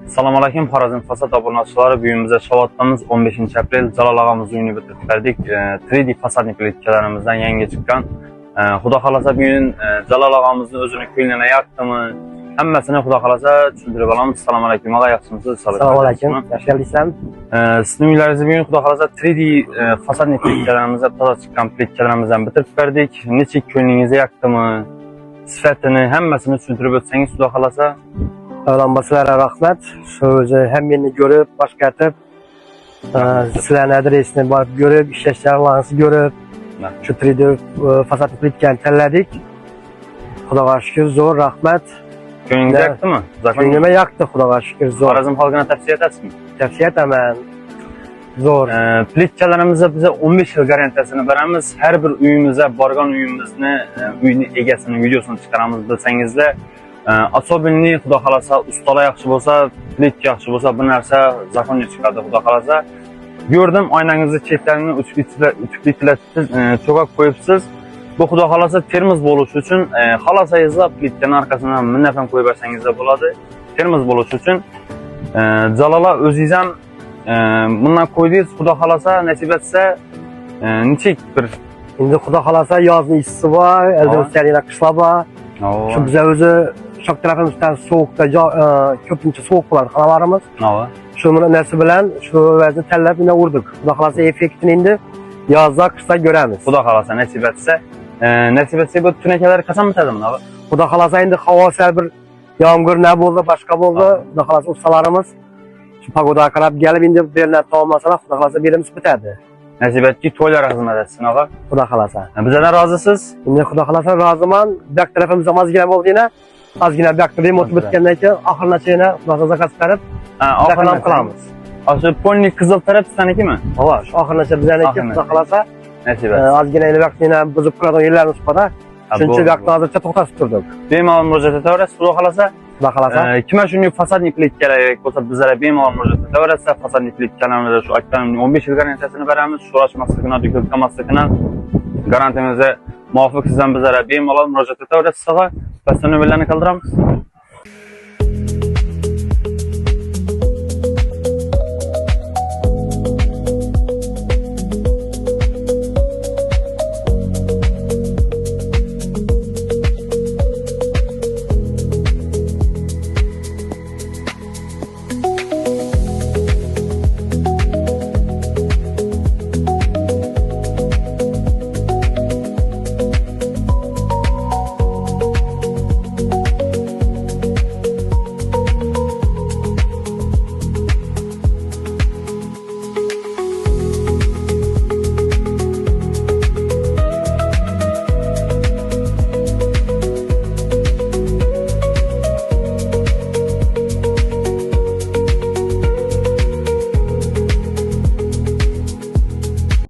Assalamu alaykum Xorazm fasad obunaçıları. Bugün Şavat'tamız 15 aprel Jalal ağamız uyunu bitirip verdik. 3D fasadnik plitçelerimizden yenge çıkan. Xuda xalasa bugün Jalal ağamızın özünü köylüne yaktı mı? Hemmesine Xuda xalasa düşündürüp alalım. Assalamu alaykum ağa, yaxşımısınız? Assalamu alaykum. Hoş geldiysen. Sizin uylarınızı bugün Xuda xalasa 3D fasadnik plitçelerimizden taza çıkan plitçelerimizden bitirip verdik. Neçe köylüğünüze yaktı mı? Sıfatını hemmesini düşündürüp ötseniz Xuda xalasa. Avlanmasılara rahmet. Sözü hem birini görüp, başka atıp, sizlerin adresini barıp görüp, işleşlerinizi görüp, şu 3D fasadnik plitken telledik. Xudaga şükür zor, rahmet. Köyünüze yaktı mı? Köyünüme yaktı Xudaga şükür zor. Xorazm halkına tavsiye edersin. Tavsiye hemen zor. Plitçelerimizde bize 15 yıl garantiyasını veremiz. Her bir uyumuza, bargan uyumuzunu, uyun egesinin videosunu çıkaramız bilsengizde. Asobinli Xuda xalasa, ustala yaxşı bolsa, plit yaxşı bolsa, bu narsa zakonca çıkardı Xuda xalasa. Gördüm aynanızı çiftlerini ütükletitsiz, çokak koyupsiz. Bu Xuda xalasa termiz boluş üçün xalasayızla plitkenin arkasından minnefem koyuversenizde buladı. Termiz boluş üçün Jalala özüyzem bundan koyduyuz Xuda xalasa nasip etse niçik bir... Şimdi Xuda xalasa yazın işsi var, elde üstlerine kışla var. Şu bize özü çok tarafımızdan soğukta, köpünce soğuk var havalarımız. Şunun nesi bilen, şu vezini tellep yine vurduk. Xuda xalasa efektini indi, yazda kışta göremiz. Xuda xalasa nasip etse bu tünekeleri kaçan biterdim abi? Xuda xalasa indi hava sel bir yağmur ne oldu, başka oldu. Xuda xalasa ustalarımız şu pagoda karab gelip indi birine tamamlasalar, Xuda xalasa birimiz biterdi. Nasip etki toylar hizmet etsin ağa. Xuda xalasa. Bizden razısız. Şimdi Xuda xalasa razıman, bak tarafımızda azgine oldu yine. Azgine bak remote bitkenden ki ahırına çeyine Xuda xalasa kaskarıp ahırına kılamız. Aşı polni kızıl taraf sanki mi? Hava, şu ahırına çeyine bizden ki Xuda xalasa. Nasip etsin. Azgine ile bak yine bızıp kuradan yerlerini sıkpada. Çünkü vakti hazırca toxtasıp durduk. Benim müracaat etaveresiz Xuda xalasa. Xuda xalasa. Kime şunu fasadnik plit gerek olsa bizlere benim müracaat etaveresiz. Fasadnik plit kelamında şu aktarın 15 yıl garantiyasını veremiz. Şu açmaslıkına, dökültkamaslıkına garantimize muvafık sizden bizlere benim müracaat etaveresiz. Ve sen ömürlerini kaldıramız.